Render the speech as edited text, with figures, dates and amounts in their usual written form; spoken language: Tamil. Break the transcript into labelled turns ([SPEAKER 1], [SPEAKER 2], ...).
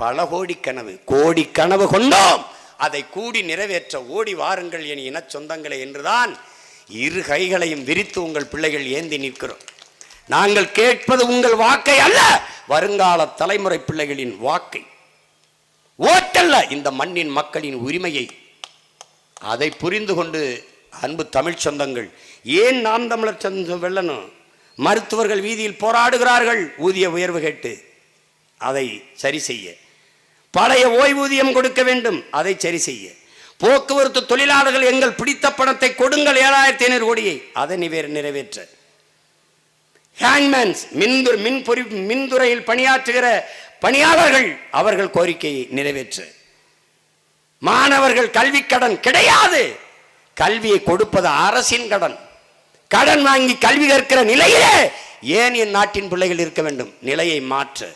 [SPEAKER 1] பல கோடி கனவு, கோடி கனவு கொண்டோம், அதை கூடி நிறைவேற்ற ஓடி வாருங்கள் என் இன சொந்தங்களே என்றுதான் இரு கைகளையும் விரித்து உங்கள் பிள்ளைகள் ஏந்தி நிற்கிறோம். நாங்கள் கேட்பது உங்கள் வாக்கை அல்ல, வருங்கால தலைமுறை பிள்ளைகளின் வாக்கை, ஓட்டல்ல, இந்த மண்ணின் மக்களின் உரிமையை. அதை புரிந்து கொண்டு அன்பு தமிழ் சொந்தங்கள், ஏன் நாம் தமிழர் சொந்தம் வெல்லணும்? மருத்துவர்கள் வீதியில் போராடுகிறார்கள் ஊதிய உயர்வு கேட்டு, அதை சரி செய்ய. பழைய ஓய்வூதியம் கொடுக்க வேண்டும், அதை சரி செய்ய. போக்குவரத்து தொழிலாளர்கள் எங்கள் பிடித்த பணத்தை கொடுங்கள் 7500 கோடியை, அதை நிறைவேற்ற. ஹேண்ட்மேன்ஸ் மின்துறையில் பணியாற்றுகிற பணியாளர்கள் அவர்கள் கோரிக்கையை நிறைவேற்ற. மாணவர்கள் கல்வி கடன் கிடையாது, கல்வியை கொடுப்பது அரசின் கடன். கடன் வாங்கி கல்வி கற்கிற நிலையிலே ஏன் என் நாட்டின் பிள்ளைகள் இருக்க வேண்டும்? நிலையை மாற்ற